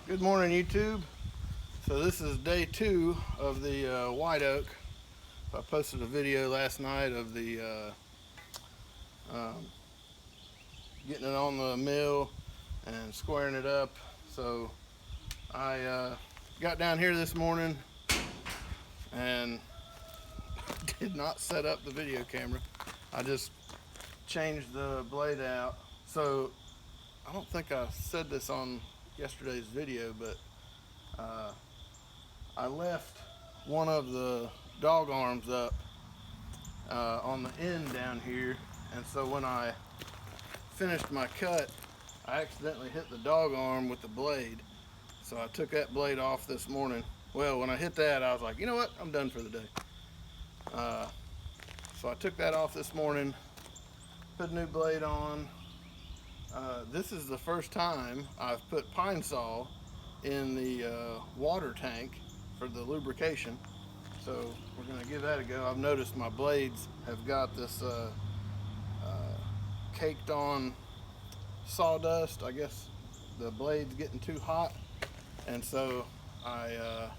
Good morning, YouTube. So this is day 2 of the white oak. I posted a video last night of the um, getting it on the mill and squaring it up. So I got down here this morning and did not set up the video camera. I just changed the blade out. So I don't think I said this on yesterday's video, but I left one of the dog arms up on the end down here, and so when I finished my cut, I accidentally hit the dog arm with the blade. So I took that blade off this morning. Well, when I hit that, I was like, you know what, I'm done for the day. So I took that off this morning, put a new blade on. This is the first time I've put pine sol in the water tank for the lubrication. So we're going to give that a go. I've noticed my blades have got this caked on sawdust. I guess the blade's getting too hot, and so I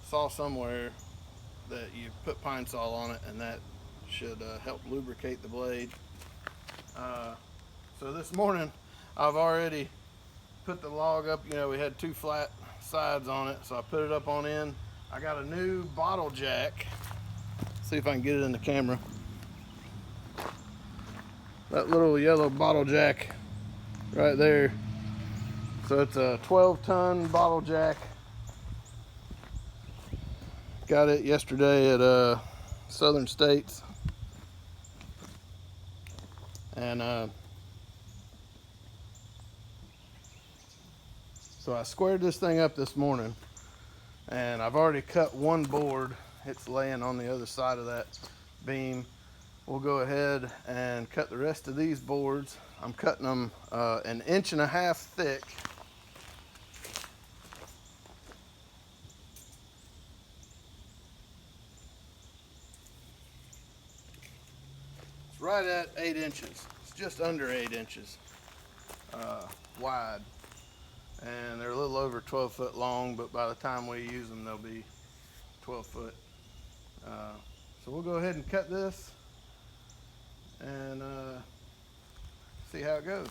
saw somewhere that you put pine sol on it and that should help lubricate the blade. So this morning I've already put the log up. You know, we had 2 flat sides on it, so I put it up on end. I got a new bottle jack. See if I can get it in the camera. That little yellow bottle jack right there. So it's a 12-ton bottle jack. Got it yesterday at Southern States. And so I squared this thing up this morning, and I've already cut one board. It's laying on the other side of that beam. We'll go ahead and cut the rest of these boards. I'm cutting them 1.5 inches thick. It's right at 8 inches. It's just under 8 inches wide. And they're a little over 12 foot long, but by the time we use them, they'll be 12 foot. So we'll go ahead and cut this and see how it goes.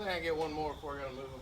think I can get one more before I gotta move them.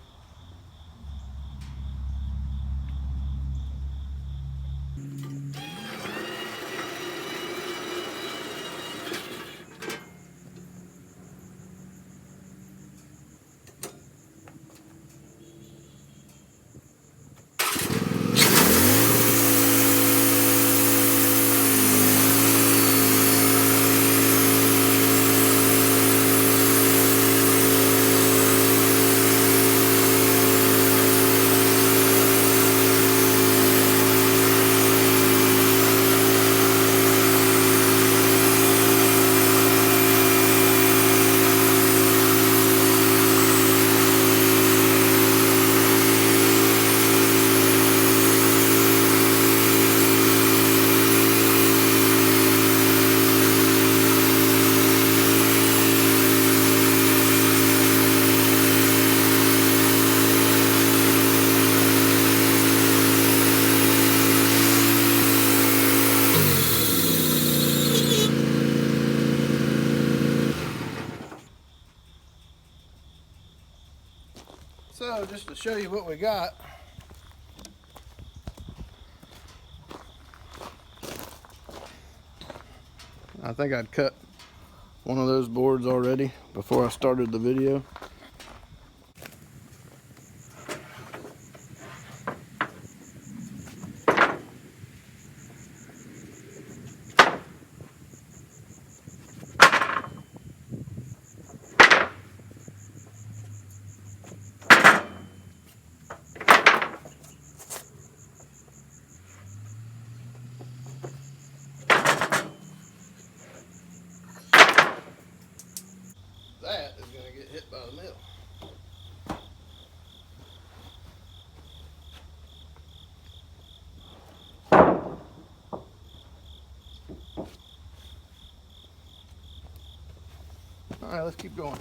So just to show you what we got, I think I'd cut one of those boards already before I started the video. That is going to get hit by the mill. All right, let's keep going.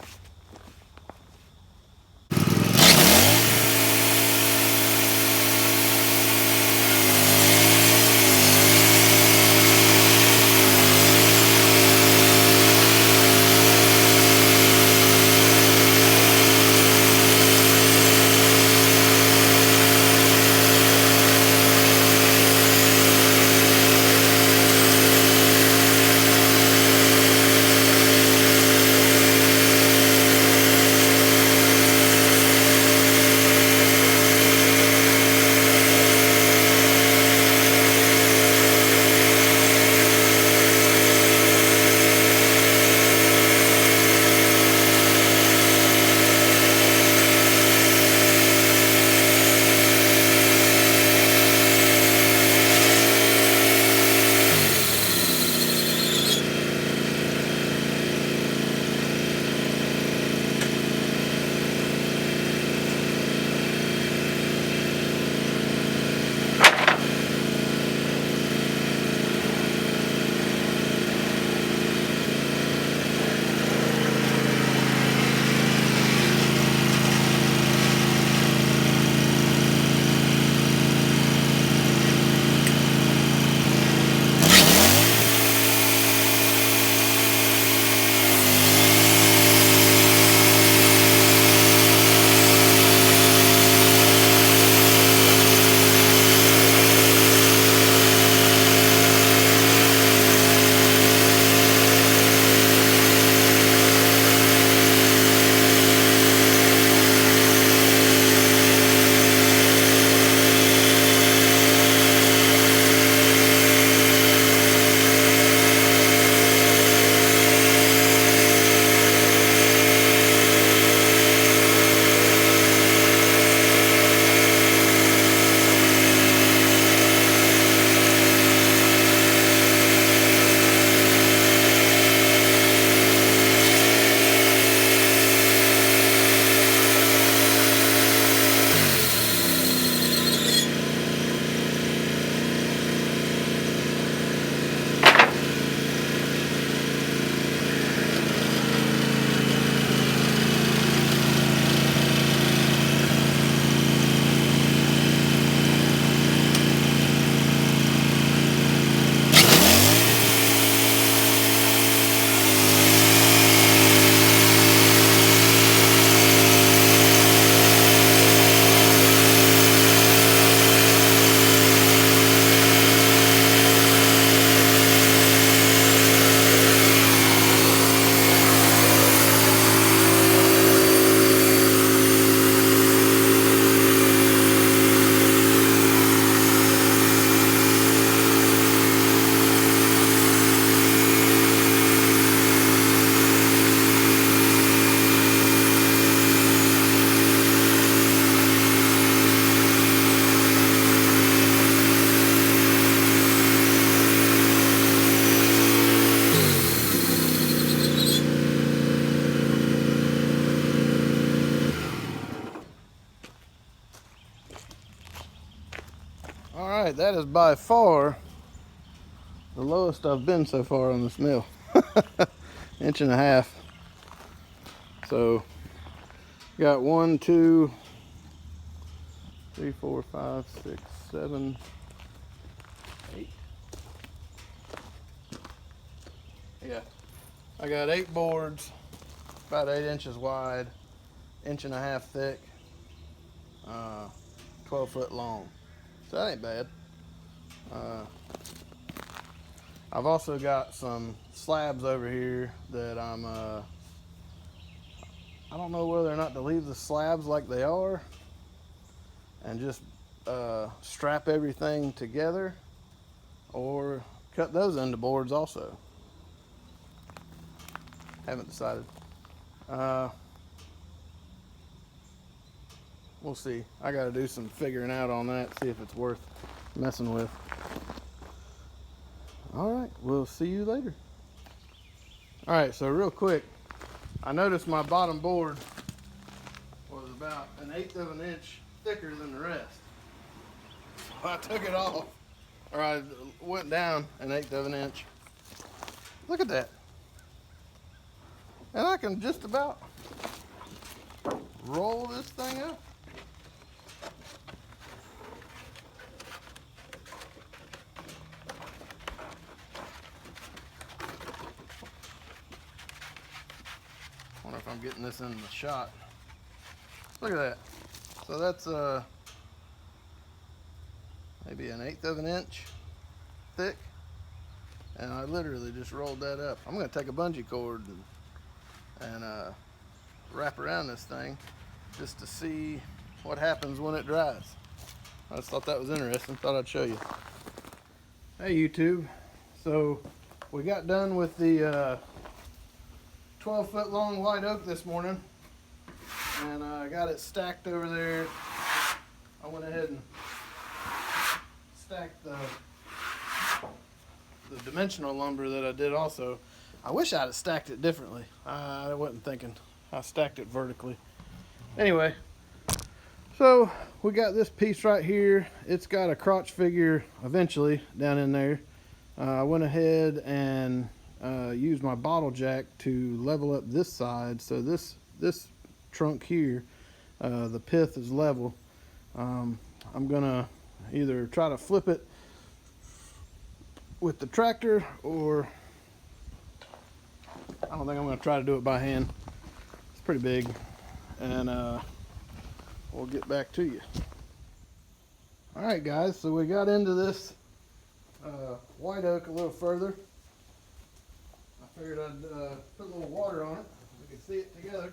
right, that is by far the lowest I've been so far on this mill. 1.5 inches. So got 1, 2, 3, 4, 5, 6, 7, 8. Yeah, I got 8 boards, about 8 inches wide, 1.5 inches thick, 12 foot long. So that ain't bad. I've also got some slabs over here that I don't know whether or not to leave the slabs like they are and just strap everything together, or cut those into boards also. Haven't decided. We'll see. I got to do some figuring out on that, see if it's worth messing with. All right, we'll see you later. All right, so real quick, I noticed my bottom board was about 1/8 of an inch thicker than the rest. So I took it off, or I went down 1/8 of an inch. Look at that. And I can just about roll this thing up. Wonder if I'm getting this in the shot. Look at that. So that's maybe 1/8 of an inch thick, and I literally just rolled that up. I'm gonna take a bungee cord and wrap around this thing just to see what happens when it dries. I just thought that was interesting. Thought I'd show you. Hey YouTube, so we got done with the 12 foot long white oak this morning, and I got it stacked over there. I went ahead and stacked the dimensional lumber that I did also. I wish I'd have stacked it differently. I wasn't thinking. I stacked it vertically. Anyway, so we got this piece right here. It's got a crotch figure eventually down in there. I went ahead and used my bottle jack to level up this side. So this trunk here, the pith is level. I'm gonna either try to flip it with the tractor, or I don't think I'm gonna try to do it by hand. It's pretty big, and we'll get back to you. All right, guys, so we got into this white oak a little further. I figured I'd put a little water on it so we can see it together.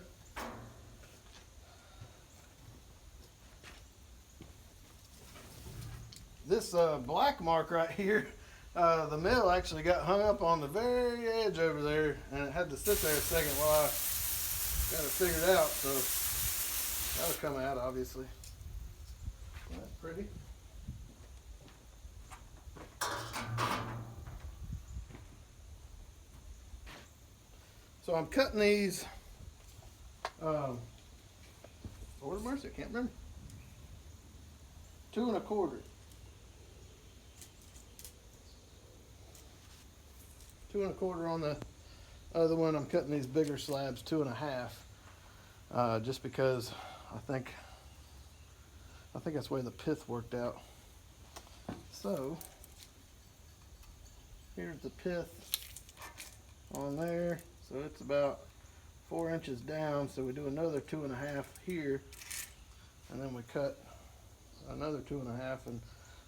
This black mark right here, the mill actually got hung up on the very edge over there, and it had to sit there a second while I got it figured out. So that'll come out, obviously. Isn't that pretty? So I'm cutting these, Lord of mercy, I can't remember. 2 1/4. 2 1/4 on the other one. I'm cutting these bigger slabs 2 1/2, just because I think that's the way the pith worked out. So here's the pith on there. So it's about 4 inches down. So we do another 2 1/2 here, and then we cut another 2 1/2, and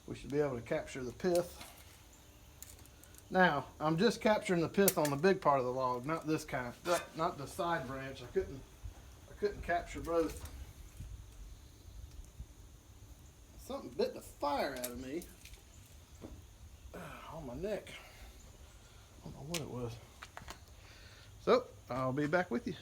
we should be able to capture the pith. Now, I'm just capturing the pith on the big part of the log, not this kind, not the side branch. I couldn't capture both. Something bit the fire out of me on my neck. I don't know what it was. So, I'll be back with you.